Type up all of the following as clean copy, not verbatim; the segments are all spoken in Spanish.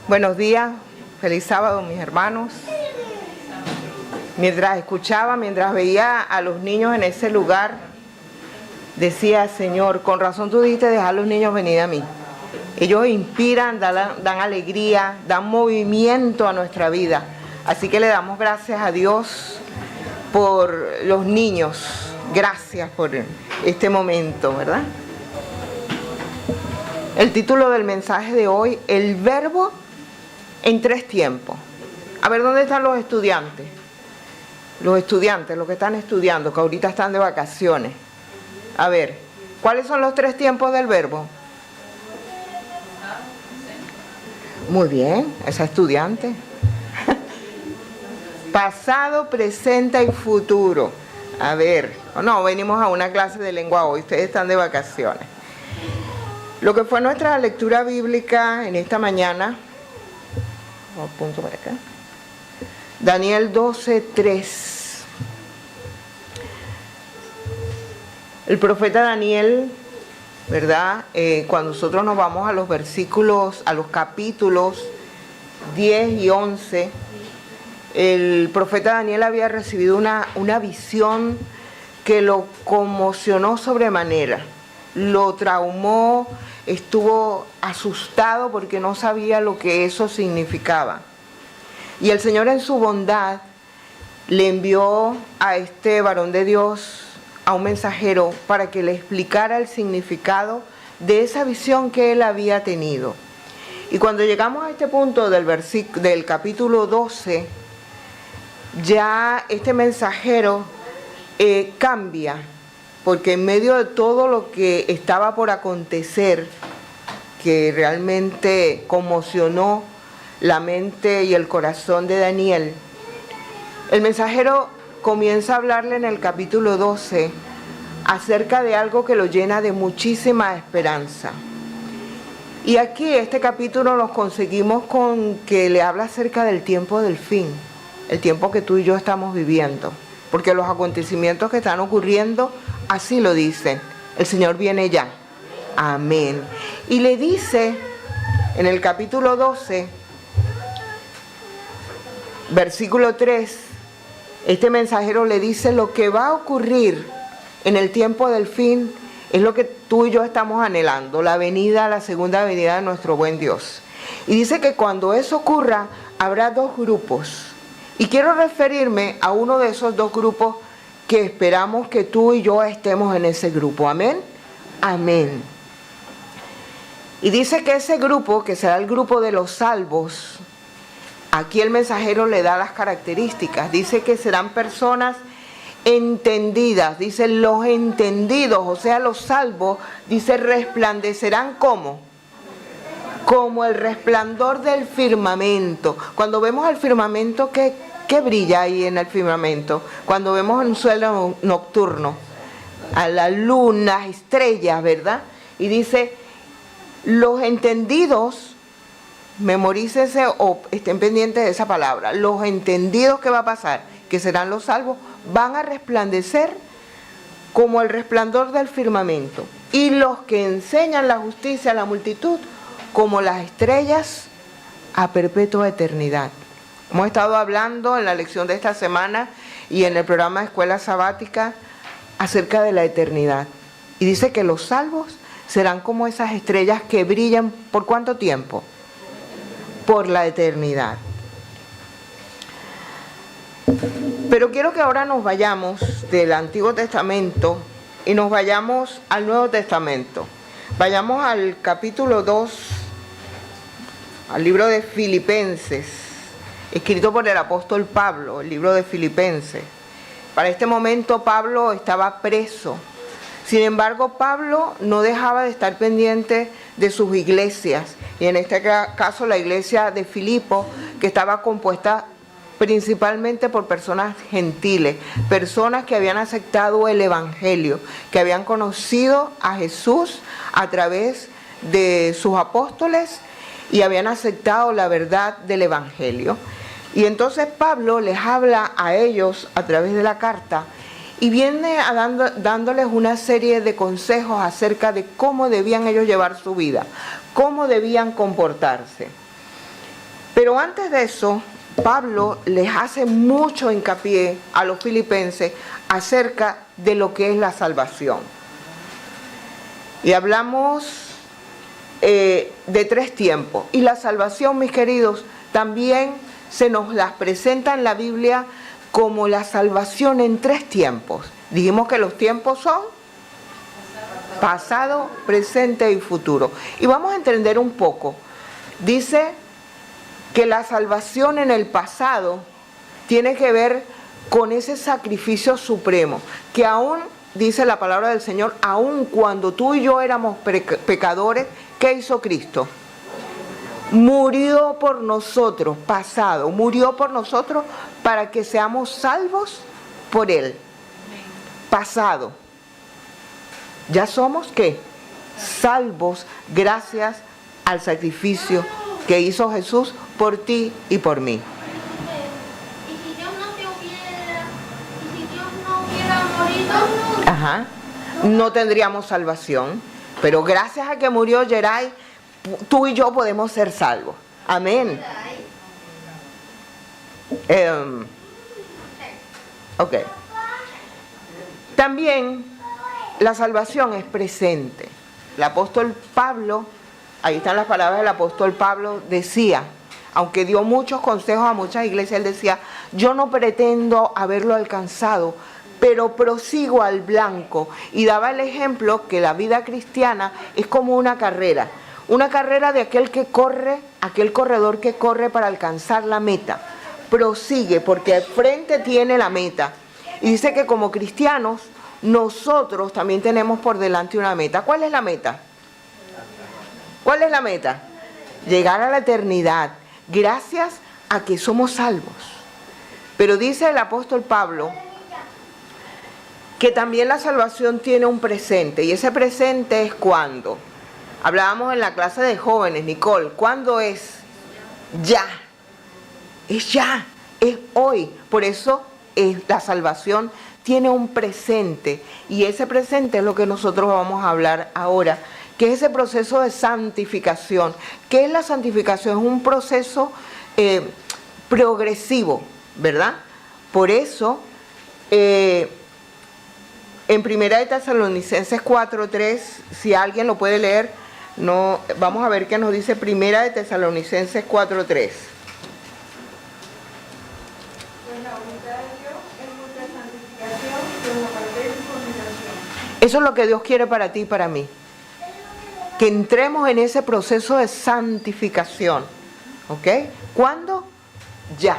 Buenos días, feliz sábado mis hermanos. Mientras veía a los niños en ese lugar, decía, Señor, con razón tú dijiste dejar a los niños venir a mí. Ellos inspiran, dan alegría, dan movimiento a nuestra vida. Así que le damos gracias a Dios por los niños. Gracias por este momento, ¿verdad? El título del mensaje de hoy, el verbo en 3 tiempos. A ver, ¿dónde están los estudiantes? Los estudiantes, los que están estudiando, que ahorita están de vacaciones. A ver, ¿cuáles son los 3 tiempos del verbo? Muy bien, esa estudiante. Pasado, presente y futuro. A ver, no, venimos a una clase de lengua hoy, ustedes están de vacaciones. Lo que fue nuestra lectura bíblica en esta mañana, apunto para acá, Daniel 12:3. El profeta Daniel, ¿verdad? Cuando nosotros nos vamos a los versículos, a los capítulos 10 y 11, el profeta Daniel había recibido una visión que lo conmocionó sobremanera, lo traumó, estuvo asustado porque no sabía lo que eso significaba. Y el Señor en su bondad le envió a este varón de Dios, a un mensajero, para que le explicara el significado de esa visión que él había tenido. Y cuando llegamos a este punto del capítulo 12, ya este mensajero cambia, porque en medio de todo lo que estaba por acontecer, que realmente conmocionó la mente y el corazón de Daniel, el mensajero comienza a hablarle en el capítulo 12 acerca de algo que lo llena de muchísima esperanza. Y aquí este capítulo nos conseguimos con que le habla acerca del tiempo del fin, el tiempo que tú y yo estamos viviendo, porque los acontecimientos que están ocurriendo así lo dicen, el Señor viene ya, amén. Y le dice en el capítulo 12, versículo 3, este mensajero le dice lo que va a ocurrir en el tiempo del fin es lo que tú y yo estamos anhelando, la segunda venida de nuestro buen Dios. Y dice que cuando eso ocurra, habrá 2 grupos. Y quiero referirme a uno de esos 2 grupos que esperamos que tú y yo estemos en ese grupo. Amén. Amén. Y dice que ese grupo, que será el grupo de los salvos, aquí el mensajero le da las características. Dice que serán personas entendidas, dice los entendidos, o sea, los salvos, dice resplandecerán como el resplandor del firmamento. Cuando vemos el firmamento, ¿qué brilla ahí en el firmamento? Cuando vemos un cielo nocturno, a la luna, estrellas, ¿verdad? Y dice, los entendidos, memorícese o estén pendientes de esa palabra, los entendidos que va a pasar, que serán los salvos, van a resplandecer como el resplandor del firmamento. Y los que enseñan la justicia a la multitud, como las estrellas a perpetua eternidad. Hemos estado hablando en la lección de esta semana y en el programa de Escuela Sabática acerca de la eternidad. Y dice que los salvos serán como esas estrellas que brillan, ¿por cuánto tiempo? Por la eternidad. Pero quiero que ahora nos vayamos del Antiguo Testamento y nos vayamos al Nuevo Testamento. Vayamos al capítulo 2, al libro de Filipenses, escrito por el apóstol Pablo, el libro de Filipenses. Para este momento Pablo estaba preso. Sin embargo, Pablo no dejaba de estar pendiente de sus iglesias, y en este caso la iglesia de Filipo, que estaba compuesta principalmente por personas gentiles, personas que habían aceptado el evangelio, que habían conocido a Jesús a través de sus apóstoles y habían aceptado la verdad del evangelio. Y entonces Pablo les habla a ellos a través de la carta y viene dándoles una serie de consejos acerca de cómo debían ellos llevar su vida, cómo debían comportarse. Pero antes de eso, Pablo les hace mucho hincapié a los filipenses acerca de lo que es la salvación. Y hablamos de 3 tiempos. Y la salvación, mis queridos, también se nos las presenta en la Biblia como la salvación en 3 tiempos. Dijimos que los tiempos son pasado, presente y futuro. Y vamos a entender un poco. Dice que la salvación en el pasado tiene que ver con ese sacrificio supremo, que aún, dice la palabra del Señor, aún cuando tú y yo éramos pecadores, ¿qué hizo Cristo? Murió por nosotros, pasado, murió por nosotros para que seamos salvos por Él. Pasado. Ya somos, ¿qué? Salvos gracias al sacrificio que hizo Jesús por ti y por mí. ¿Y si Dios no hubiera morido? Ajá. No tendríamos salvación. Pero gracias a que murió Geray, tú y yo podemos ser salvos. Amén. Ok. También la salvación es presente. El apóstol Pablo, ahí están las palabras del apóstol Pablo, decía, aunque dio muchos consejos a muchas iglesias, él decía, yo no pretendo haberlo alcanzado, pero prosigo al blanco. Y daba el ejemplo que la vida cristiana es como una carrera de aquel que corre, aquel corredor que corre para alcanzar la meta. Prosigue porque al frente tiene la meta. Y dice que como cristianos, nosotros también tenemos por delante una meta. ¿Cuál es la meta? ¿Cuál es la meta? Llegar a la eternidad, gracias a que somos salvos. Pero dice el apóstol Pablo que también la salvación tiene un presente, y ese presente es cuando. Hablábamos en la clase de jóvenes, Nicole, ¿cuándo es? Ya. Es ya, es hoy. Por eso la salvación tiene un presente, y ese presente es lo que nosotros vamos a hablar ahora, que es ese proceso de santificación. ¿Qué es la santificación? Es un proceso progresivo, ¿verdad? Por eso, en Primera de Tesalonicenses 4:3, si alguien lo puede leer, no, vamos a ver qué nos dice Primera de Tesalonicenses 4:3. Eso es lo que Dios quiere para ti y para mí. Que entremos en ese proceso de santificación. ¿Ok? ¿Cuándo? Ya.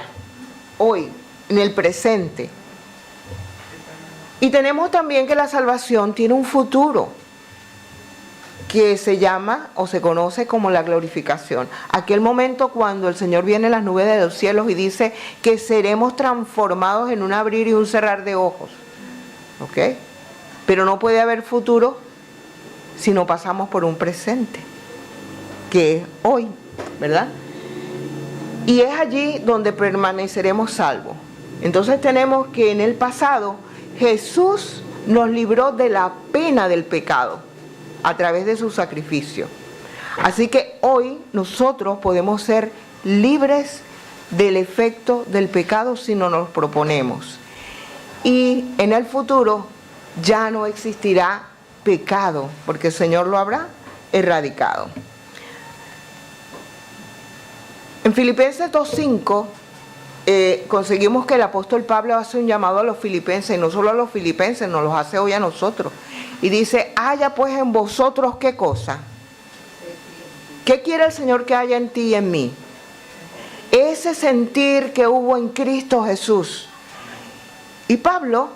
Hoy. En el presente. Y tenemos también que la salvación tiene un futuro. Que se llama o se conoce como la glorificación. Aquel momento cuando el Señor viene en las nubes de los cielos y dice que seremos transformados en un abrir y un cerrar de ojos. ¿Ok? Pero no puede haber futuro si no pasamos por un presente, que es hoy, ¿verdad? Y es allí donde permaneceremos salvos. Entonces tenemos que en el pasado Jesús nos libró de la pena del pecado a través de su sacrificio. Así que hoy nosotros podemos ser libres del efecto del pecado si no nos proponemos. Y en el futuro ya no existirá pecado, porque el Señor lo habrá erradicado. En Filipenses 2:5 conseguimos que el apóstol Pablo hace un llamado a los filipenses, y no solo a los filipenses, nos los hace hoy a nosotros. Y dice, haya pues en vosotros, ¿qué cosa? ¿Qué quiere el Señor que haya en ti y en mí? Ese sentir que hubo en Cristo Jesús. Y Pablo,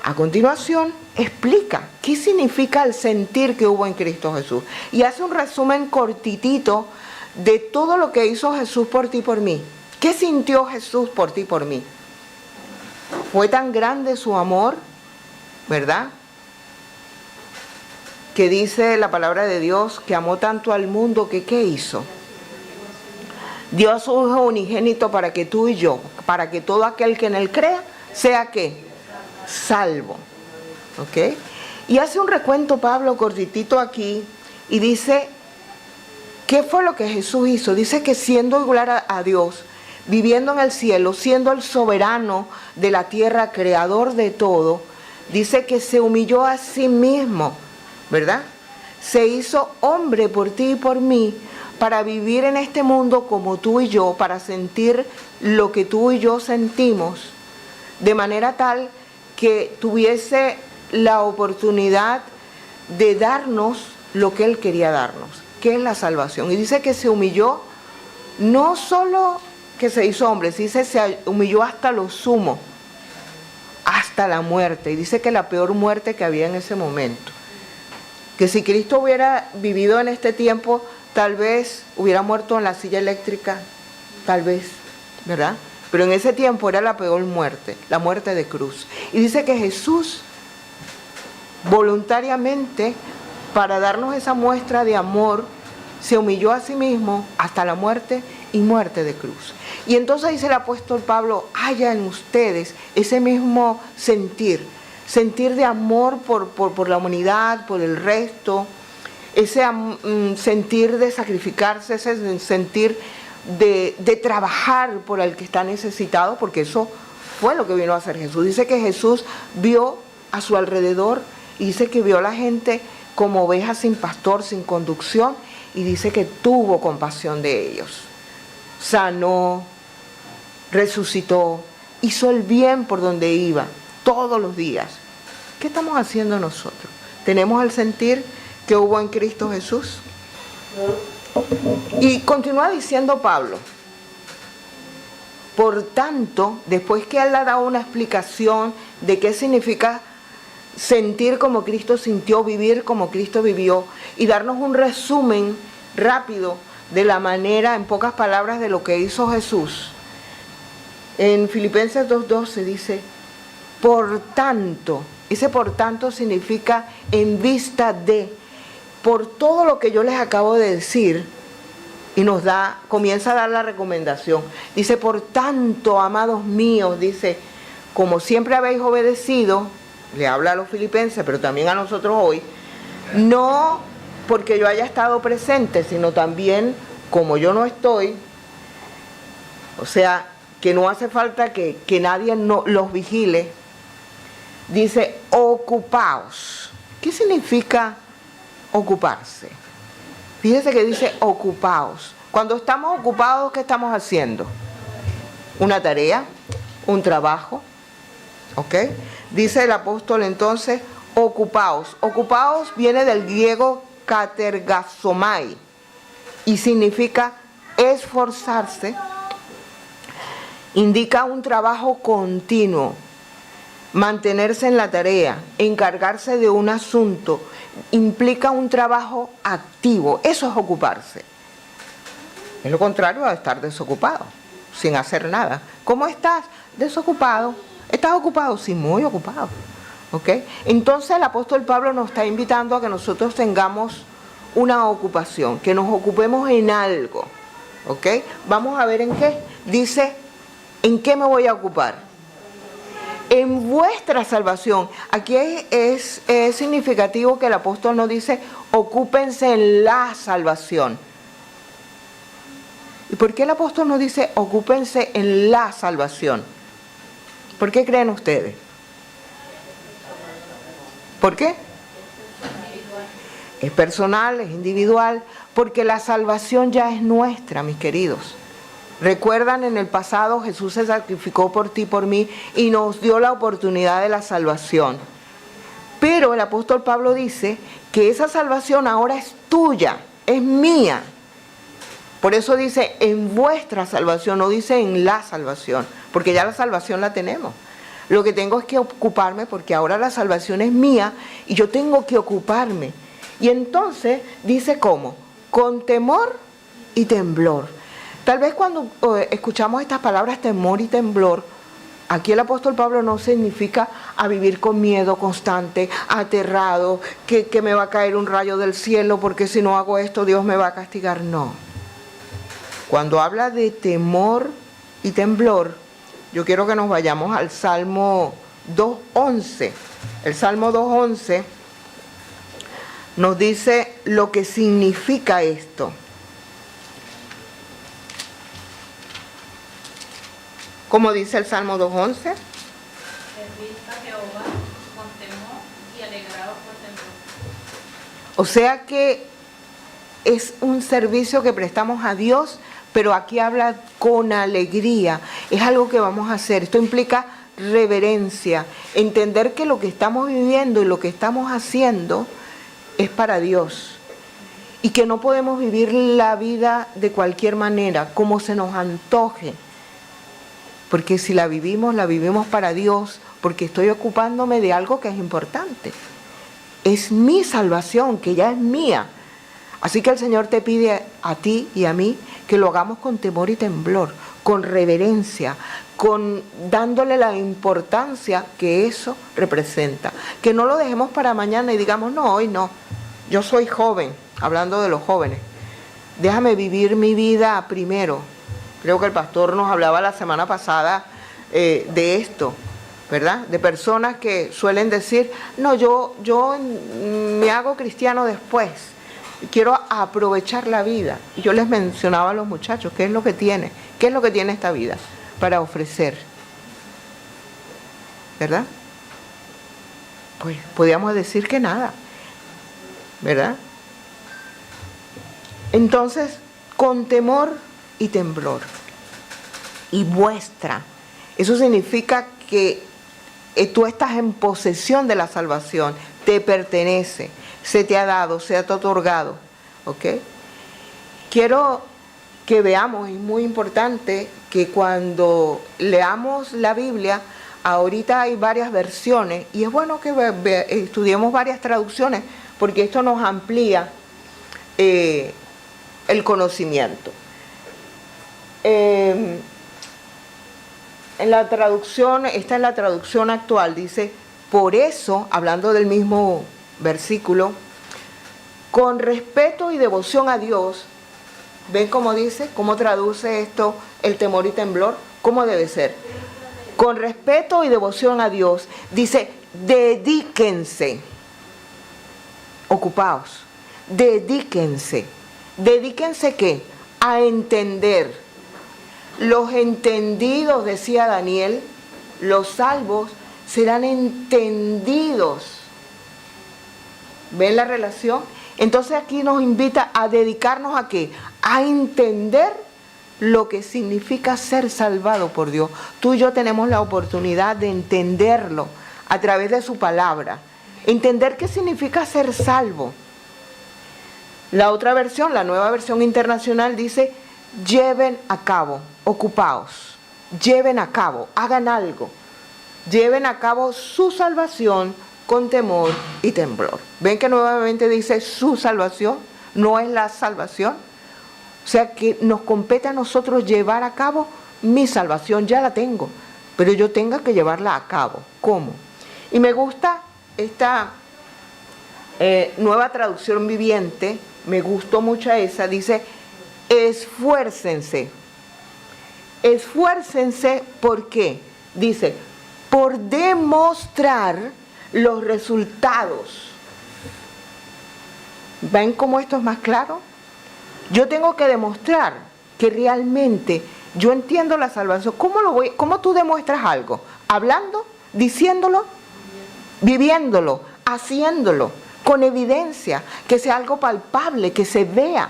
a continuación, explica qué significa el sentir que hubo en Cristo Jesús. Y hace un resumen cortitito de todo lo que hizo Jesús por ti y por mí. ¿Qué sintió Jesús por ti y por mí? Fue tan grande su amor, ¿verdad? Que dice la palabra de Dios que amó tanto al mundo que ¿qué hizo? Dio a su Hijo unigénito para que tú y yo, para que todo aquel que en él crea, sea ¿qué? Salvo. ¿Ok? Y hace un recuento Pablo cortitito aquí y dice ¿Qué fue lo que Jesús hizo? Dice que siendo igual a Dios, viviendo en el cielo, siendo el soberano de la tierra, creador de todo, dice que se humilló a sí mismo, ¿verdad? Se hizo hombre por ti y por mí, para vivir en este mundo como tú y yo, para sentir lo que tú y yo sentimos, de manera tal que tuviese la oportunidad de darnos lo que Él quería darnos, que es la salvación. Y dice que se humilló, no solo que se hizo hombre, dice se humilló hasta lo sumo, hasta la muerte. Y dice que la peor muerte que había en ese momento. Que si Cristo hubiera vivido en este tiempo, tal vez hubiera muerto en la silla eléctrica, tal vez, ¿verdad? Pero en ese tiempo era la peor muerte, la muerte de cruz. Y dice que Jesús voluntariamente, para darnos esa muestra de amor, se humilló a sí mismo hasta la muerte y muerte de cruz. Y entonces dice el apóstol Pablo, haya en ustedes ese mismo sentir de amor por la humanidad, por el resto, ese sentir de sacrificarse, ese sentir de trabajar por el que está necesitado, porque eso fue lo que vino a hacer Jesús. Dice que Jesús vio a su alrededor y dice que vio a la gente como ovejas sin pastor, sin conducción, y dice que tuvo compasión de ellos. Sanó, resucitó, hizo el bien por donde iba, todos los días. ¿Qué estamos haciendo nosotros? ¿Tenemos el sentir que hubo en Cristo Jesús? Y continúa diciendo Pablo, por tanto, después que él ha dado una explicación de qué significa sentir como Cristo sintió, vivir como Cristo vivió, y darnos un resumen rápido de la manera, en pocas palabras, de lo que hizo Jesús. En Filipenses 2:12 dice, por tanto, ese por tanto significa en vista de, por todo lo que yo les acabo de decir, y comienza a dar la recomendación. Dice, por tanto, amados míos, dice, como siempre habéis obedecido, le habla a los filipenses, pero también a nosotros hoy, no porque yo haya estado presente, sino también como yo no estoy, o sea, que no hace falta que nadie los vigile. Dice, ocupaos. ¿Qué significa ocuparse? Fíjese que dice ocupaos. Cuando estamos ocupados, ¿qué estamos haciendo? Una tarea, un trabajo, ¿ok? Dice el apóstol entonces, ocupaos. Ocupaos viene del griego katergazomai y significa esforzarse. Indica un trabajo continuo, mantenerse en la tarea, encargarse de un asunto, implica un trabajo activo. Eso es ocuparse. Es lo contrario a estar desocupado, sin hacer nada. ¿Cómo estás? Desocupado. ¿Estás ocupado? Sí, muy ocupado. ¿Ok? Entonces el apóstol Pablo nos está invitando a que nosotros tengamos una ocupación, que nos ocupemos en algo. ¿Ok? Vamos a ver en qué. Dice, ¿en qué me voy a ocupar? En vuestra salvación. Aquí es significativo que el apóstol nos dice, ocúpense en la salvación. ¿Y por qué el apóstol nos dice, ocúpense en la salvación? ¿Por qué creen ustedes? ¿Por qué? Es personal, es individual, porque la salvación ya es nuestra, mis queridos. Recuerdan, en el pasado Jesús se sacrificó por ti y por mí y nos dio la oportunidad de la salvación. Pero el apóstol Pablo dice que esa salvación ahora es tuya, es mía. Por eso dice en vuestra salvación, no dice en la salvación, porque ya la salvación la tenemos. Lo que tengo es que ocuparme porque ahora la salvación es mía y yo tengo que ocuparme. Y entonces dice cómo, con temor y temblor. Tal vez cuando escuchamos estas palabras temor y temblor, aquí el apóstol Pablo no significa a vivir con miedo constante, aterrado, que me va a caer un rayo del cielo porque si no hago esto Dios me va a castigar. No. Cuando habla de temor y temblor, yo quiero que nos vayamos al Salmo 2:11. El Salmo 2:11 nos dice lo que significa esto. Como dice el Salmo 2:11. Servid a Jehová con temor y alegraos por temor. O sea que es un servicio que prestamos a Dios, pero aquí habla con alegría. Es algo que vamos a hacer. Esto implica reverencia, entender que lo que estamos viviendo y lo que estamos haciendo es para Dios. Y que no podemos vivir la vida de cualquier manera, como se nos antoje. Porque si la vivimos para Dios, porque estoy ocupándome de algo que es importante. Es mi salvación, que ya es mía. Así que el Señor te pide a ti y a mí que lo hagamos con temor y temblor, con reverencia, dándole la importancia que eso representa. Que no lo dejemos para mañana y digamos, no, hoy no. Yo soy joven, hablando de los jóvenes. Déjame vivir mi vida primero. Creo que el pastor nos hablaba la semana pasada de esto, ¿verdad? De personas que suelen decir, no, yo me hago cristiano después. Quiero aprovechar la vida. Y yo les mencionaba a los muchachos, ¿qué es lo que tiene? ¿Qué es lo que tiene esta vida para ofrecer? ¿Verdad? Pues podríamos decir que nada, ¿verdad? Entonces, con temor y temblor. Y vuestra. Eso significa que tú estás en posesión de la salvación, te pertenece, se te ha dado, se te ha otorgado. ¿Ok? Quiero que veamos, es muy importante que cuando leamos la Biblia, ahorita hay varias versiones y es bueno que estudiemos varias traducciones porque esto nos amplía el conocimiento. En la traducción, esta es la traducción actual, dice, por eso, hablando del mismo versículo, con respeto y devoción a Dios, ¿ven cómo dice? ¿Cómo traduce esto el temor y temblor? ¿Cómo debe ser? Con respeto y devoción a Dios, dice, dedíquense, ocupaos, dedíquense. ¿Dedíquense qué? A entender. Los entendidos, decía Daniel, los salvos serán entendidos. ¿Ven la relación? Entonces aquí nos invita a dedicarnos a qué? A entender lo que significa ser salvado por Dios. Tú y yo tenemos la oportunidad de entenderlo a través de su palabra. Entender qué significa ser salvo. La otra versión, la nueva versión internacional dice, lleven a cabo, ocupaos, lleven a cabo, hagan algo, lleven a cabo su salvación con temor y temblor. ¿Ven que nuevamente dice su salvación? No es la salvación. O sea que nos compete a nosotros llevar a cabo mi salvación, ya la tengo, pero yo tengo que llevarla a cabo. ¿Cómo? Y me gusta esta nueva traducción viviente, me gustó mucho esa, dice, esfuércense. Esfuércense, ¿por qué? Dice, por demostrar los resultados. ¿Ven cómo esto es más claro? Yo tengo que demostrar que realmente yo entiendo la salvación. ¿Cómo tú demuestras algo? ¿Hablando? ¿Diciéndolo? ¿Viviéndolo? ¿Haciéndolo? Con evidencia, que sea algo palpable, que se vea.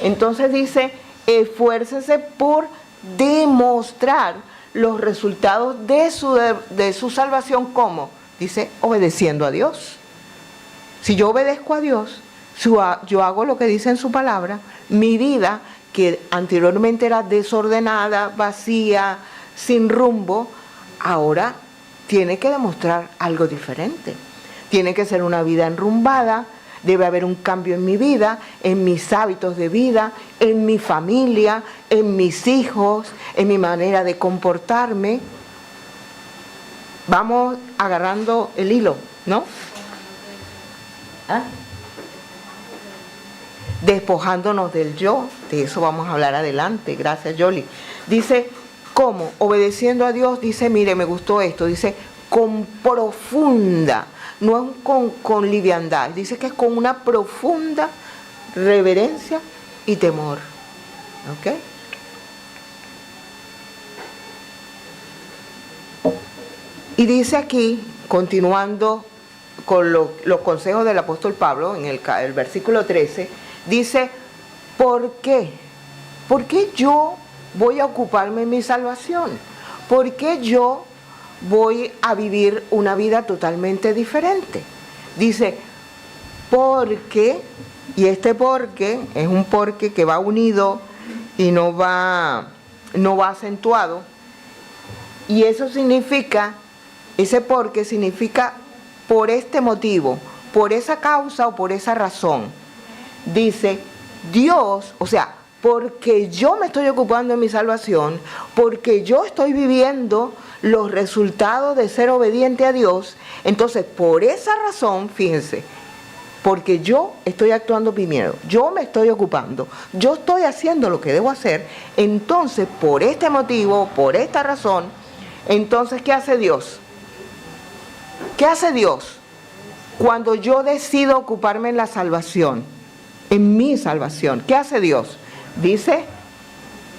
Entonces dice, esfuércense por demostrar los resultados de su salvación. ¿Cómo? Dice, obedeciendo a Dios. Si yo obedezco a Dios, yo hago lo que dice en su palabra, mi vida, que anteriormente era desordenada, vacía, sin rumbo, ahora tiene que demostrar algo diferente. Tiene que ser una vida enrumbada, debe haber un cambio en mi vida, en mis hábitos de vida, en mi familia, en mis hijos, en mi manera de comportarme. Vamos agarrando el hilo, ¿no? ¿Ah? Despojándonos del yo, de eso vamos a hablar adelante, gracias Yoli. Dice, ¿cómo? Obedeciendo a Dios, dice, mire, me gustó esto, dice, con profunda, no es con liviandad, dice que es con una profunda reverencia y temor. ¿Ok? Y dice aquí, continuando con los consejos del apóstol Pablo, en el versículo 13, dice, ¿por qué? ¿Por qué yo voy a ocuparme en mi salvación? ¿Por qué yo voy a vivir una vida totalmente diferente? Dice, porque, y este porque es un porque que va unido y no va acentuado, y eso significa, ese porque significa por este motivo, por esa causa o por esa razón. Dice, Dios, o sea, porque yo me estoy ocupando en mi salvación, porque yo estoy viviendo los resultados de ser obediente a Dios, entonces por esa razón, fíjense, porque yo estoy actuando primero, yo me estoy ocupando, yo estoy haciendo lo que debo hacer, entonces por este motivo, por esta razón, entonces ¿qué hace Dios? ¿Qué hace Dios? Cuando yo decido ocuparme en la salvación, en mi salvación, ¿qué hace Dios? Dice,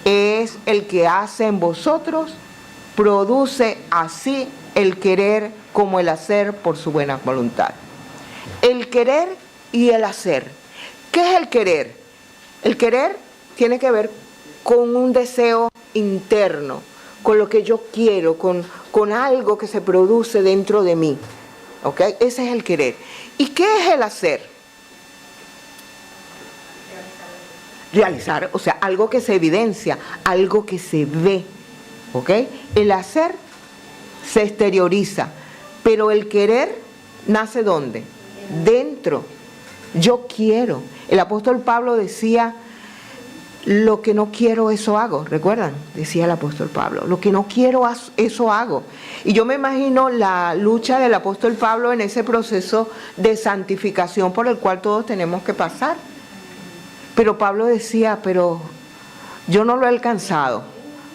es el que hace en vosotros, produce así el querer como el hacer por su buena voluntad. El querer y el hacer. ¿Qué es el querer? El querer tiene que ver con un deseo interno, con lo que yo quiero, con algo que se produce dentro de mí. ¿Ok? Ese es el querer. ¿Y qué es el hacer? Realizar, o sea, algo que se evidencia, algo que se ve. ¿Ok? El hacer se exterioriza, pero el querer nace ¿dónde? Dentro. Yo quiero. El apóstol Pablo decía, lo que no quiero, eso hago. ¿Recuerdan? Decía el apóstol Pablo, lo que no quiero, eso hago. Y yo me imagino la lucha del apóstol Pablo en ese proceso de santificación por el cual todos tenemos que pasar. Pero Pablo decía, pero yo no lo he alcanzado,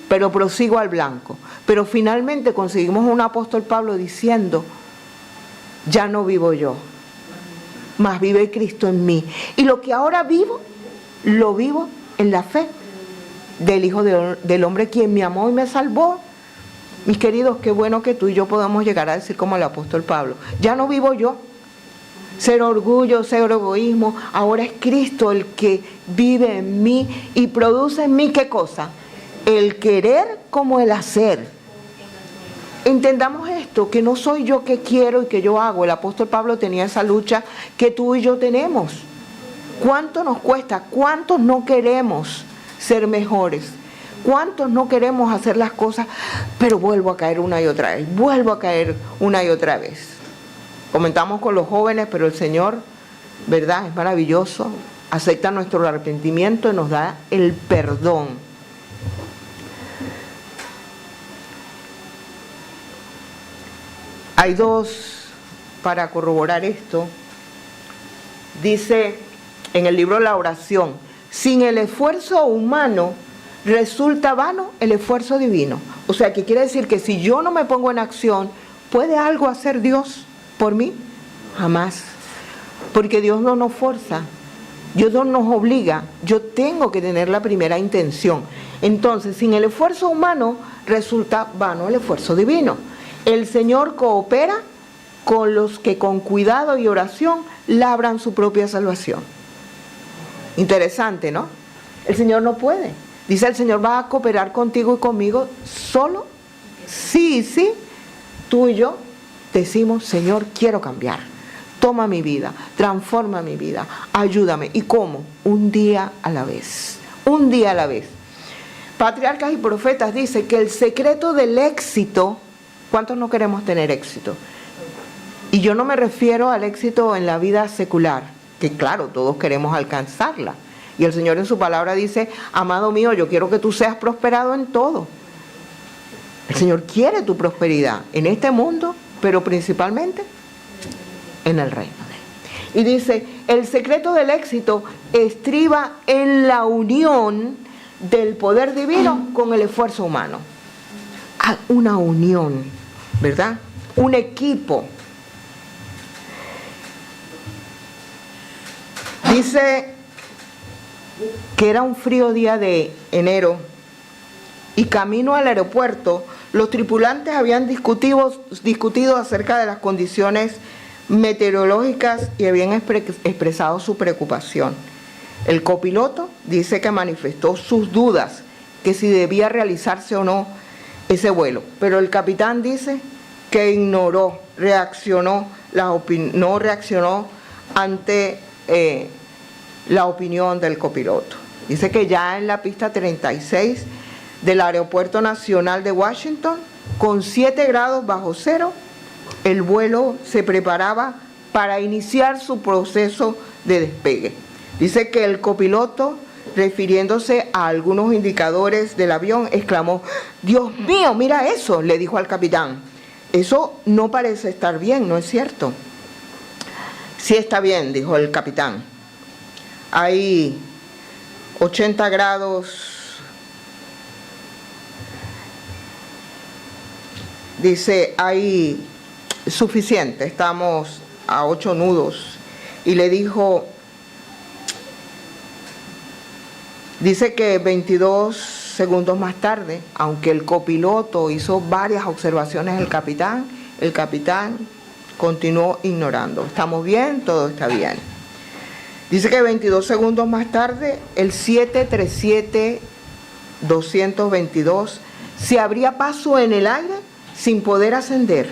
pero prosigo al blanco. Pero finalmente conseguimos un apóstol Pablo diciendo, ya no vivo yo, mas vive Cristo en mí. Y lo que ahora vivo, lo vivo en la fe del Hijo del Hombre, quien me amó y me salvó. Mis queridos, qué bueno que tú y yo podamos llegar a decir como el apóstol Pablo, ya no vivo yo. Cero orgullo, cero egoísmo, ahora es Cristo el que vive en mí y produce en mí, ¿qué cosa? El querer como el hacer. Entendamos esto, que no soy yo que quiero y que yo hago. El apóstol Pablo tenía esa lucha que tú y yo tenemos. ¿Cuánto nos cuesta? ¿Cuántos no queremos ser mejores? ¿Cuántos no queremos hacer las cosas? Pero vuelvo a caer una y otra vez, vuelvo a caer una y otra vez. Comentamos con los jóvenes, pero el Señor, ¿verdad? Es maravilloso. Acepta nuestro arrepentimiento y nos da el perdón. Hay dos para corroborar esto. Dice en el libro La Oración, sin el esfuerzo humano resulta vano el esfuerzo divino. O sea, que quiere decir que si yo no me pongo en acción, ¿puede algo hacer Dios por mí? Jamás. Porque Dios no nos forza, Dios no nos obliga. Yo tengo que tener la primera intención. Entonces, sin el esfuerzo humano resulta vano el esfuerzo divino. El Señor coopera con los que con cuidado y oración labran su propia salvación. Interesante, ¿no? El Señor no puede. Dice el Señor, va a cooperar contigo y conmigo solo sí, tú y yo decimos, Señor, quiero cambiar. Toma mi vida, transforma mi vida, ayúdame. ¿Y cómo? Un día a la vez. Un día a la vez. Patriarcas y Profetas dice que el secreto del éxito, ¿cuántos no queremos tener éxito? Y yo no me refiero al éxito en la vida secular, que claro, todos queremos alcanzarla. Y el Señor en su palabra dice, amado mío, yo quiero que tú seas prosperado en todo. El Señor quiere tu prosperidad en este mundo, pero principalmente en el reino de Él. Y dice, el secreto del éxito estriba en la unión del poder divino con el esfuerzo humano. Hay una unión, ¿verdad? Un equipo. Dice que era un frío día de enero y camino al aeropuerto, los tripulantes habían discutido acerca de las condiciones meteorológicas y habían expresado su preocupación. El copiloto dice que manifestó sus dudas, que si debía realizarse o no ese vuelo, pero el capitán dice que ignoró, no reaccionó ante la opinión del copiloto. Dice que ya en la pista 36 del Aeropuerto Nacional de Washington, con 7 grados bajo cero, el vuelo se preparaba para iniciar su proceso de despegue. Dice que el copiloto, refiriéndose a algunos indicadores del avión, exclamó: «Dios mío, mira eso», le dijo al capitán. «Eso no parece estar bien, ¿no es cierto?». «Sí está bien», dijo el capitán. «Hay 80 grados». Dice, hay suficiente, estamos a 8 nudos. Y le dijo, dice que 22 segundos más tarde, aunque el copiloto hizo varias observaciones al capitán, el capitán continuó ignorando. «Estamos bien, todo está bien». Dice que 22 segundos más tarde, el 737-222 se abría paso en el aire sin poder ascender.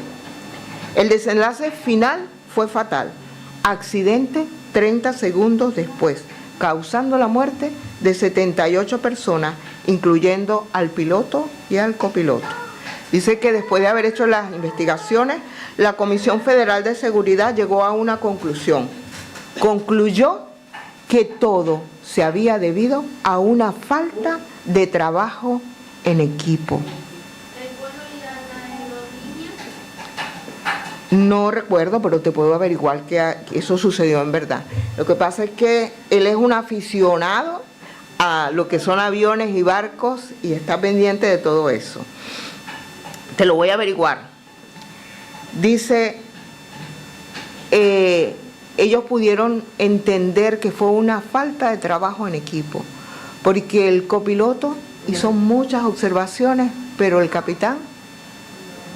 El desenlace final fue fatal. Accidente 30 segundos después, causando la muerte de 78 personas, incluyendo al piloto y al copiloto. Dice que después de haber hecho las investigaciones, la Comisión Federal de Seguridad llegó a una conclusión. Concluyó que todo se había debido a una falta de trabajo en equipo. No recuerdo, pero te puedo averiguar que eso sucedió en verdad. Lo que pasa es que él es un aficionado a lo que son aviones y barcos y está pendiente de todo eso. Te lo voy a averiguar. Dice, ellos pudieron entender que fue una falta de trabajo en equipo, porque el copiloto hizo muchas observaciones, pero el capitán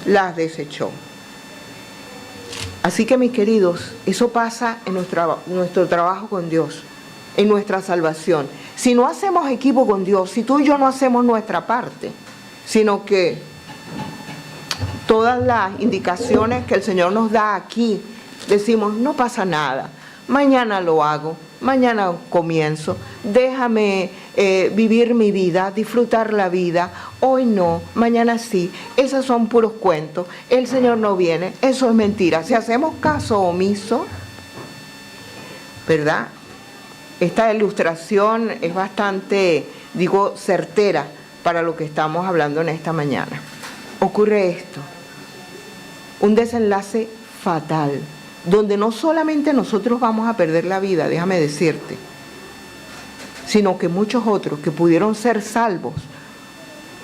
las desechó. Así que, mis queridos, eso pasa en nuestro trabajo con Dios, en nuestra salvación. Si no hacemos equipo con Dios, si tú y yo no hacemos nuestra parte, sino que todas las indicaciones que el Señor nos da aquí, decimos, no pasa nada, mañana lo hago, mañana comienzo, déjame vivir mi vida, disfrutar la vida, hoy no, mañana sí, esos son puros cuentos, el Señor no viene, eso es mentira. Si hacemos caso omiso, ¿verdad? Esta ilustración es bastante, certera para lo que estamos hablando en esta mañana. Ocurre esto, un desenlace fatal, donde no solamente nosotros vamos a perder la vida, déjame decirte, sino que muchos otros que pudieron ser salvos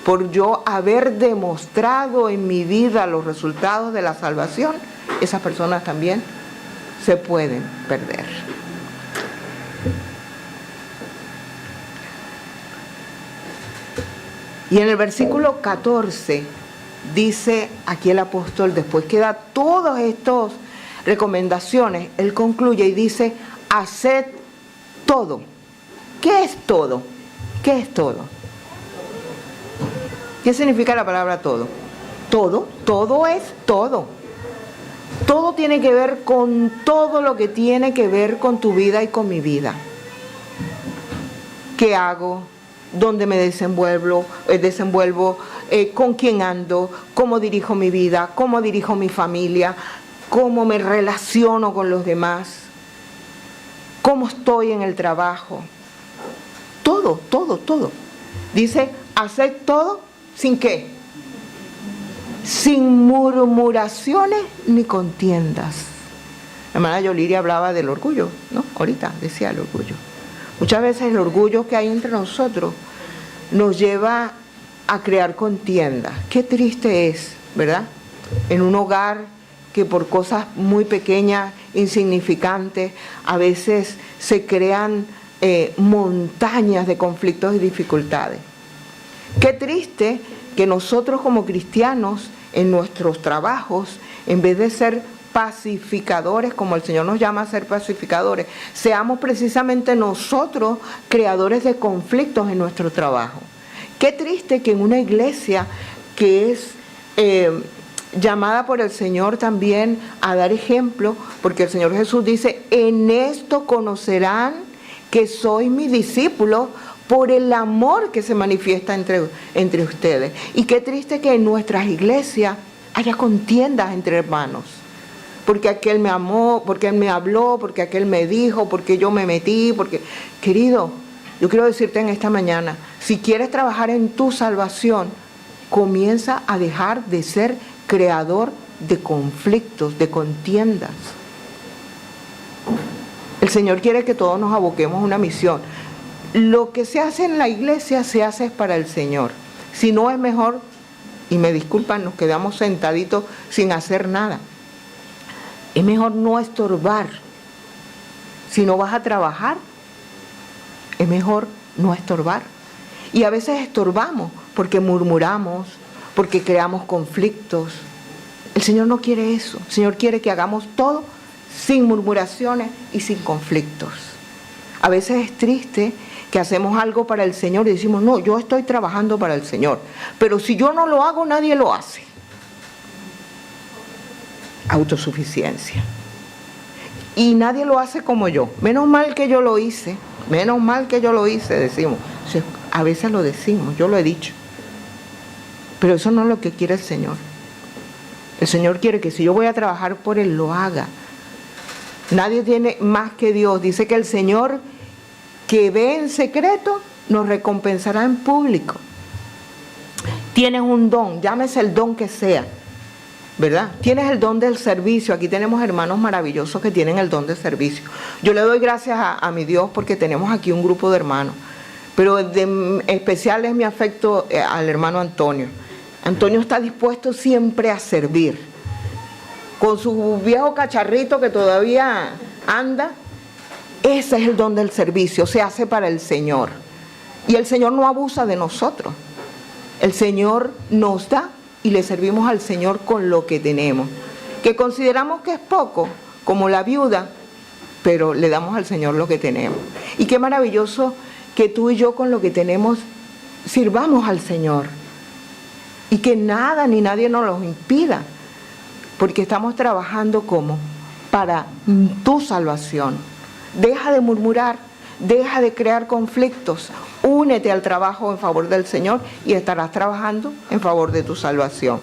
por yo haber demostrado en mi vida los resultados de la salvación, esas personas también se pueden perder. Y en el versículo 14 dice aquí el apóstol, después que da todas estas recomendaciones, él concluye y dice, haced todo. ¿Qué es todo? ¿Qué es todo? ¿Qué significa la palabra todo? Todo es todo. Todo tiene que ver con todo lo que tiene que ver con tu vida y con mi vida. ¿Qué hago? ¿Dónde me desenvuelvo? ¿Con quién ando? ¿Cómo dirijo mi vida? ¿Cómo dirijo mi familia? ¿Cómo me relaciono con los demás? ¿Cómo estoy en el trabajo? Todo. Dice, haced todo, ¿sin qué? Sin murmuraciones ni contiendas. La hermana Yoliria hablaba del orgullo, ¿no? Ahorita decía el orgullo. Muchas veces el orgullo que hay entre nosotros nos lleva a crear contiendas. Qué triste es, ¿verdad? En un hogar que por cosas muy pequeñas, insignificantes, a veces se crean montañas de conflictos y dificultades. Qué triste que nosotros como cristianos en nuestros trabajos, en vez de ser pacificadores, como el Señor nos llama a ser pacificadores, seamos precisamente nosotros creadores de conflictos en nuestro trabajo. Qué triste que en una iglesia que es llamada por el Señor también a dar ejemplo, porque el Señor Jesús dice, en esto conocerán que sois mis discípulos por el amor que se manifiesta entre ustedes. Y qué triste que en nuestras iglesias haya contiendas entre hermanos. Porque aquel me amó, porque él me habló, porque aquel me dijo, porque yo me metí, porque... Querido, yo quiero decirte en esta mañana, si quieres trabajar en tu salvación, comienza a dejar de ser creador de conflictos, de contiendas. El Señor quiere que todos nos aboquemos a una misión. Lo que se hace en la iglesia se hace para el Señor. Si no, es mejor, y me disculpan, nos quedamos sentaditos sin hacer nada. Es mejor no estorbar. Si no vas a trabajar, es mejor no estorbar. Y a veces estorbamos porque murmuramos, porque creamos conflictos. El Señor no quiere eso. El Señor quiere que hagamos todo sin murmuraciones y sin conflictos. A veces es triste que hacemos algo para el Señor y decimos, no, yo estoy trabajando para el Señor, pero si yo no lo hago, nadie lo hace. Autosuficiencia. Y nadie lo hace como yo. Menos mal que yo lo hice, decimos. O sea, a veces lo decimos, yo lo he dicho. Pero eso no es lo que quiere el Señor. El Señor quiere que si yo voy a trabajar por Él, lo haga. Nadie tiene más que Dios. Dice que el Señor que ve en secreto nos recompensará en público. Tienes un don, llámese el don que sea, ¿verdad? Tienes el don del servicio. Aquí tenemos hermanos maravillosos que tienen el don de servicio. Yo le doy gracias a mi Dios porque tenemos aquí un grupo de hermanos. Pero especial es mi afecto al hermano Antonio. Antonio está dispuesto siempre a servir. Con su viejo cacharrito que todavía anda, ese es el don del servicio, se hace para el Señor. Y el Señor no abusa de nosotros. El Señor nos da y le servimos al Señor con lo que tenemos. Que consideramos que es poco, como la viuda, pero le damos al Señor lo que tenemos. Y qué maravilloso que tú y yo con lo que tenemos sirvamos al Señor. Y que nada ni nadie nos lo impida. Porque estamos trabajando como para tu salvación. Deja de murmurar, deja de crear conflictos, únete al trabajo en favor del Señor y estarás trabajando en favor de tu salvación.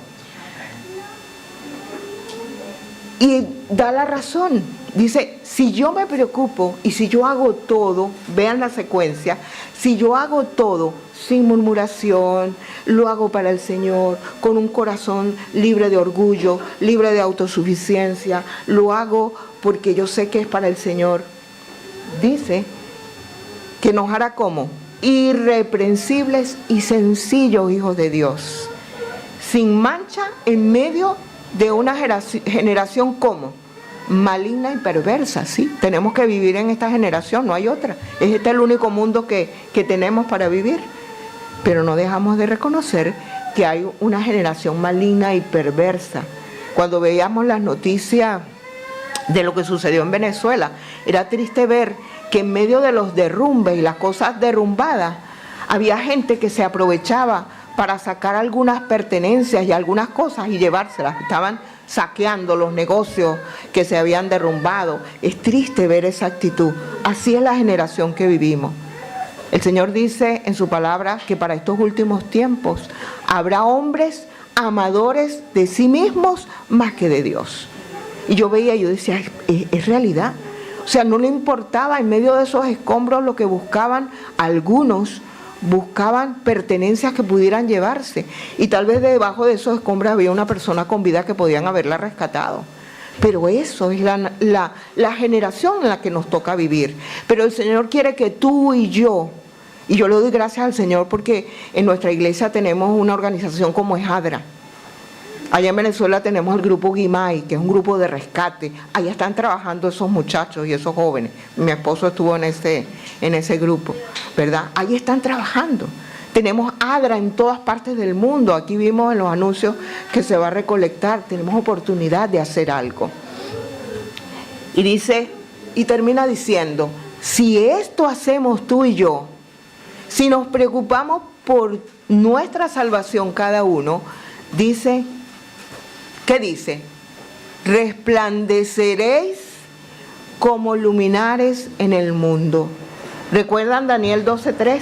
Y da la razón, dice, si yo me preocupo y si yo hago todo, vean la secuencia, si yo hago todo sin murmuración, lo hago para el Señor, con un corazón libre de orgullo, libre de autosuficiencia, lo hago porque yo sé que es para el Señor. Dice que nos hará como irreprensibles y sencillos hijos de Dios, sin mancha en medio de una generación como maligna y perversa. Sí, tenemos que vivir en esta generación, no hay otra. Este es el único mundo que tenemos para vivir. Pero no dejamos de reconocer que hay una generación maligna y perversa. Cuando veíamos las noticias de lo que sucedió en Venezuela, era triste ver que en medio de los derrumbes y las cosas derrumbadas, había gente que se aprovechaba para sacar algunas pertenencias y algunas cosas y llevárselas. Estaban saqueando los negocios que se habían derrumbado. Es triste ver esa actitud. Así es la generación que vivimos. El Señor dice en su palabra que para estos últimos tiempos habrá hombres amadores de sí mismos más que de Dios. Y yo veía, yo decía, es realidad. O sea, no le importaba en medio de esos escombros lo que buscaban. Algunos buscaban pertenencias que pudieran llevarse. Y tal vez debajo de esos escombros había una persona con vida que podían haberla rescatado. Pero eso es la generación en la que nos toca vivir. Pero el Señor quiere que tú y yo le doy gracias al Señor porque en nuestra iglesia tenemos una organización como Ejadra. Allá en Venezuela tenemos el grupo Guimay, que es un grupo de rescate. Allá están trabajando esos muchachos y esos jóvenes. Mi esposo estuvo en ese grupo, ¿verdad? Ahí están trabajando. Tenemos Adra en todas partes del mundo. Aquí vimos en los anuncios que se va a recolectar. Tenemos oportunidad de hacer algo. Y dice, y termina diciendo, si esto hacemos tú y yo, si nos preocupamos por nuestra salvación cada uno, dice, ¿qué dice? Resplandeceréis como luminares en el mundo. ¿Recuerdan Daniel 12:3?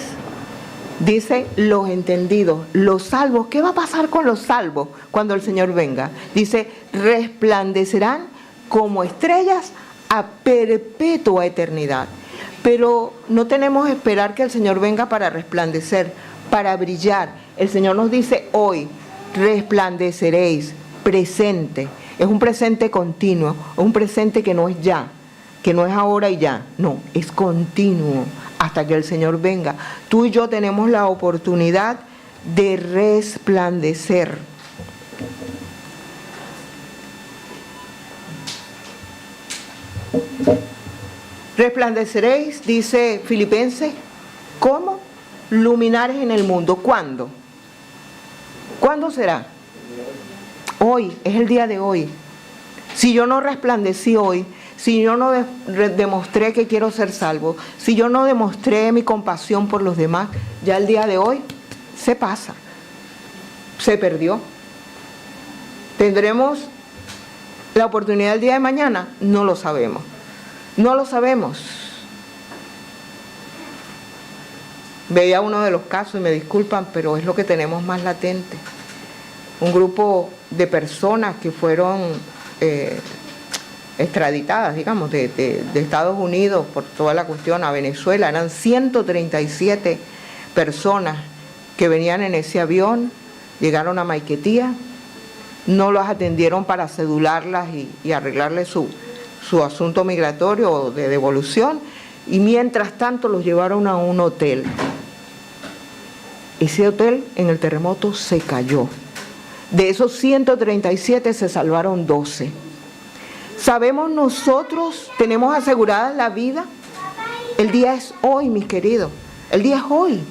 Dice, los entendidos, los salvos. ¿Qué va a pasar con los salvos cuando el Señor venga? Dice, resplandecerán como estrellas a perpetua eternidad. Pero no tenemos que esperar que el Señor venga para resplandecer, para brillar. El Señor nos dice hoy, resplandeceréis, presente. Es un presente continuo, es un presente que no es ya, que no es ahora y ya. No, es continuo hasta que el Señor venga. Tú y yo tenemos la oportunidad de resplandecer. Resplandeceréis, dice Filipenses, como luminares en el mundo. ¿Cuándo? ¿Cuándo será? Hoy, es el día de hoy. Si yo no resplandecí hoy, si yo no demostré que quiero ser salvo, si yo no demostré mi compasión por los demás, ya el día de hoy se pasa, se perdió. ¿Tendremos la oportunidad el día de mañana? No lo sabemos. No lo sabemos. Veía uno de los casos y me disculpan, pero es lo que tenemos más latente. Un grupo de personas que fueron extraditadas, digamos, de Estados Unidos por toda la cuestión a Venezuela. Eran 137 personas que venían en ese avión, llegaron a Maiquetía, no los atendieron para cedularlas y arreglarles su asunto migratorio o de devolución, y mientras tanto los llevaron a un hotel. Ese hotel en el terremoto se cayó. De esos 137 se salvaron 12. ¿Sabemos nosotros, tenemos asegurada la vida? El día es hoy, mis queridos. El día es hoy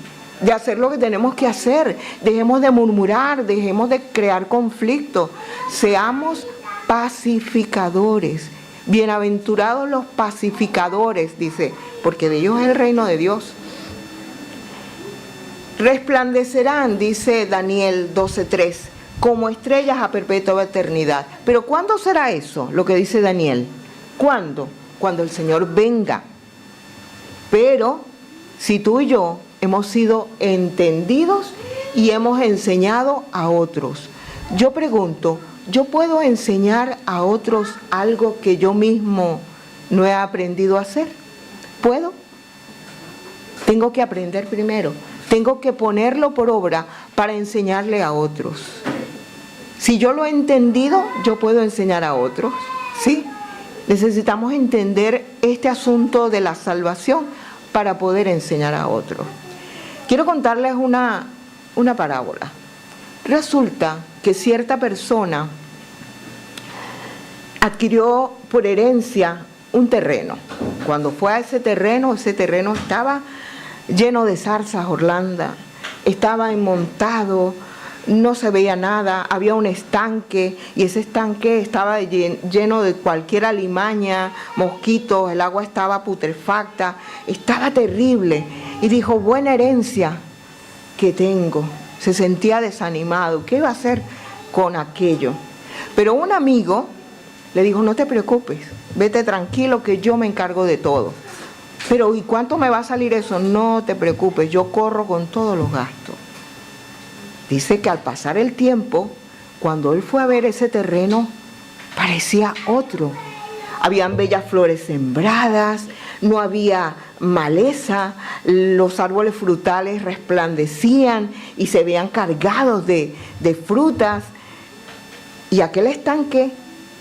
de hacer lo que tenemos que hacer. Dejemos de murmurar, dejemos de crear conflictos. Seamos pacificadores. Bienaventurados los pacificadores, dice, porque de ellos es el reino de Dios. Resplandecerán, dice Daniel 12:3, como estrellas a perpetua eternidad. Pero ¿cuándo será eso? Lo que dice Daniel. ¿Cuándo? Cuando el Señor venga. Pero si tú y yo hemos sido entendidos y hemos enseñado a otros. Yo pregunto, ¿yo puedo enseñar a otros algo que yo mismo no he aprendido a hacer? ¿Puedo? Tengo que aprender primero. Tengo que ponerlo por obra para enseñarle a otros. Si yo lo he entendido, yo puedo enseñar a otros. ¿Sí? Necesitamos entender este asunto de la salvación para poder enseñar a otros. Quiero contarles una parábola. Resulta que cierta persona adquirió por herencia un terreno. Cuando fue a ese terreno estaba lleno de zarzas, Orlando, estaba enmontado, no se veía nada, había un estanque y ese estanque estaba lleno de cualquier alimaña, mosquitos, el agua estaba putrefacta, estaba terrible. Y dijo, buena herencia que tengo. Se sentía desanimado, ¿qué iba a hacer con aquello? Pero un amigo le dijo, no te preocupes, vete tranquilo que yo me encargo de todo. Pero ¿y cuánto me va a salir eso? No te preocupes, yo corro con todos los gastos. Dice que al pasar el tiempo, cuando él fue a ver ese terreno, parecía otro. Habían bellas flores sembradas, no había maleza, los árboles frutales resplandecían y se veían cargados de frutas. Y aquel estanque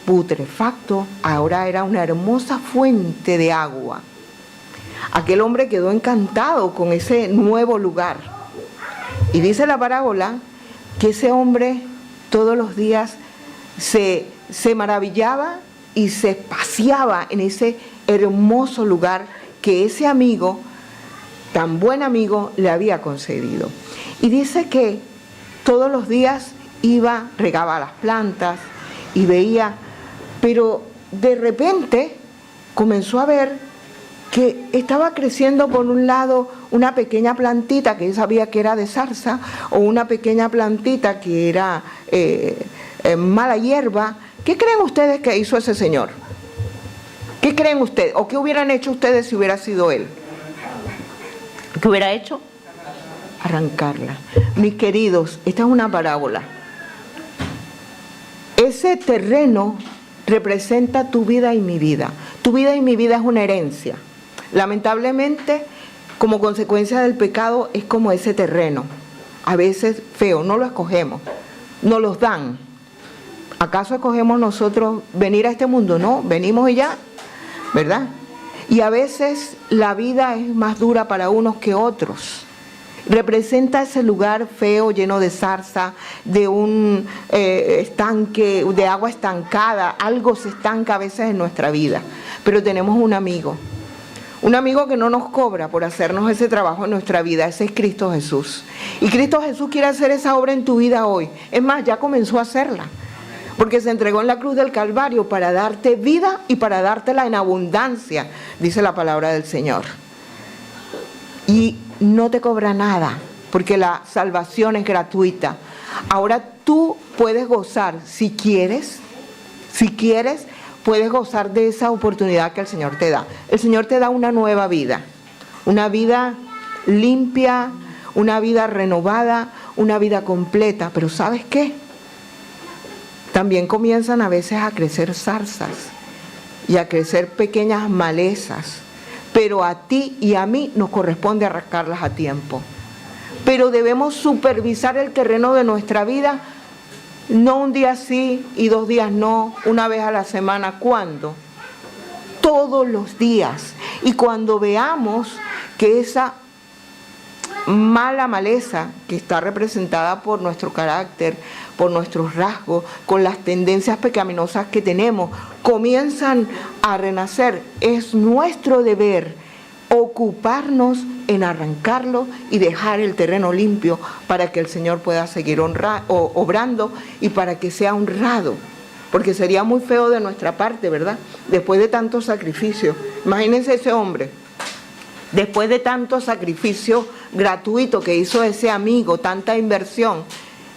putrefacto ahora era una hermosa fuente de agua. Aquel hombre quedó encantado con ese nuevo lugar. Y dice la parábola que ese hombre todos los días se maravillaba y se paseaba en ese hermoso lugar que ese amigo, tan buen amigo, le había concedido. Y dice que todos los días iba, regaba las plantas y veía, pero de repente comenzó a ver que estaba creciendo por un lado una pequeña plantita que él sabía que era de zarza, o una pequeña plantita que era mala hierba. ¿Qué creen ustedes que hizo ese señor? ¿Qué creen ustedes? ¿O qué hubieran hecho ustedes si hubiera sido él? ¿Qué hubiera hecho? Arrancarla. Mis queridos, esta es una parábola. Ese terreno representa tu vida y mi vida. Tu vida y mi vida es una herencia. Lamentablemente, como consecuencia del pecado, es como ese terreno. A veces feo, no lo escogemos, nos los dan. ¿Acaso escogemos nosotros venir a este mundo? No, venimos y ya, ¿verdad? Y a veces la vida es más dura para unos que otros. Representa ese lugar feo, lleno de zarza, de un estanque, de agua estancada. Algo se estanca a veces en nuestra vida. Pero tenemos un amigo que no nos cobra por hacernos ese trabajo en nuestra vida. Ese es Cristo Jesús. Y Cristo Jesús quiere hacer esa obra en tu vida hoy. Es más, ya comenzó a hacerla. Porque se entregó en la cruz del Calvario para darte vida y para dártela en abundancia, dice la palabra del Señor. Y no te cobra nada, porque la salvación es gratuita. Ahora tú puedes gozar, si quieres, puedes gozar de esa oportunidad que el Señor te da. El Señor te da una nueva vida, una vida limpia, una vida renovada, una vida completa. Pero ¿sabes qué? También comienzan a veces a crecer zarzas y a crecer pequeñas malezas. Pero a ti y a mí nos corresponde arrancarlas a tiempo. Pero debemos supervisar el terreno de nuestra vida, no un día sí y 2 días no, una vez a la semana. ¿Cuándo? Todos los días. Y cuando veamos que esa mala maleza que está representada por nuestro carácter, por nuestros rasgos, con las tendencias pecaminosas que tenemos, comienzan a renacer, es nuestro deber ocuparnos en arrancarlo y dejar el terreno limpio para que el Señor pueda seguir obrando y para que sea honrado. Porque sería muy feo de nuestra parte, ¿verdad? Después de tanto sacrificio. Imagínense ese hombre. Después de tanto sacrificio gratuito que hizo ese amigo, tanta inversión,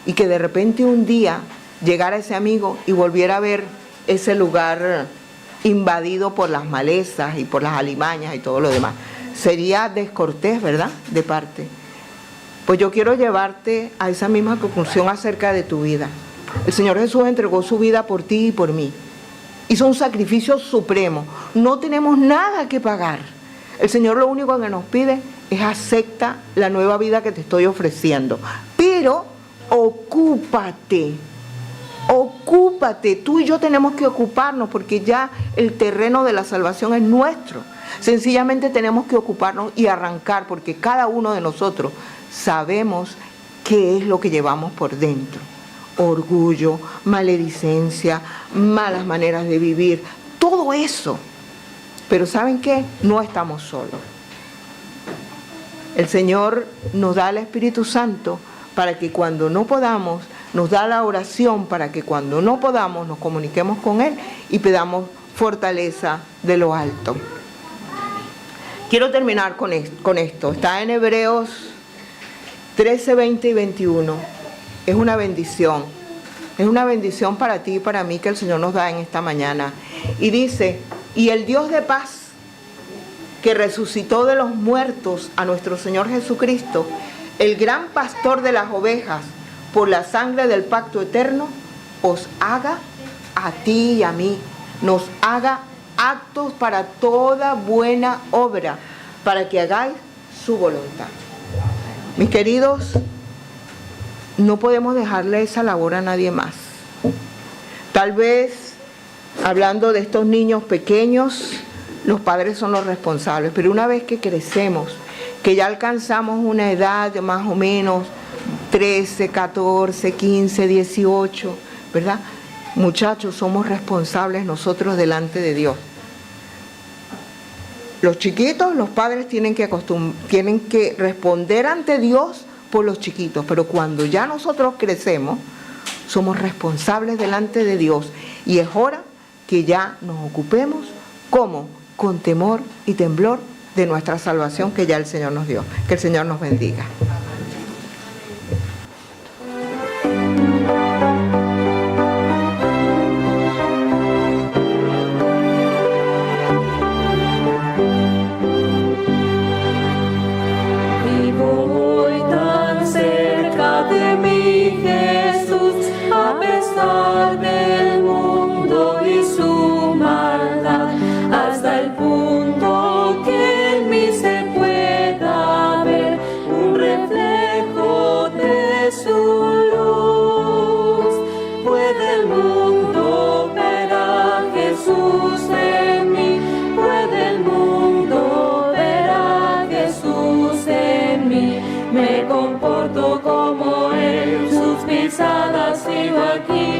y que de repente un día llegara ese amigo y volviera a ver ese lugar invadido por las malezas y por las alimañas y todo lo demás. Sería descortés, ¿verdad?, de parte. Pues yo quiero llevarte a esa misma conclusión acerca de tu vida. El Señor Jesús entregó su vida por ti y por mí. Hizo un sacrificio supremo. No tenemos nada que pagar. El Señor lo único que nos pide es acepta la nueva vida que te estoy ofreciendo. Pero ocúpate, tú y yo tenemos que ocuparnos porque ya el terreno de la salvación es nuestro. Sencillamente tenemos que ocuparnos y arrancar porque cada uno de nosotros sabemos qué es lo que llevamos por dentro. Orgullo, maledicencia, malas maneras de vivir, todo eso. Pero ¿saben qué? No estamos solos. El Señor nos da el Espíritu Santo para que cuando no podamos, nos da la oración para que cuando no podamos nos comuniquemos con Él y pedamos fortaleza de lo alto. Quiero terminar con esto. Está en Hebreos 13, 20 y 21. Es una bendición. Es una bendición para ti y para mí que el Señor nos da en esta mañana. Y dice, y el Dios de paz, que resucitó de los muertos a nuestro Señor Jesucristo, el gran pastor de las ovejas, por la sangre del pacto eterno, os haga a ti y a mí, nos haga aptos para toda buena obra, para que hagáis su voluntad. Mis queridos, no podemos dejarle esa labor a nadie más. Tal vez, hablando de estos niños pequeños, los padres son los responsables, pero una vez que crecemos, que ya alcanzamos una edad de más o menos 13, 14, 15, 18, ¿verdad? Muchachos, somos responsables nosotros delante de Dios. Los chiquitos, los padres tienen que responder ante Dios por los chiquitos, pero cuando ya nosotros crecemos, somos responsables delante de Dios y es hora que ya nos ocupemos, ¿cómo? Con temor y temblor de nuestra salvación que ya el Señor nos dio. Que el Señor nos bendiga. Del mundo y su maldad, hasta el punto que en mí se pueda ver un reflejo de su luz. Puede el mundo ver a Jesús en mí, puede el mundo ver a Jesús en mí. Me comporto como Él, sus pisadas sigo aquí.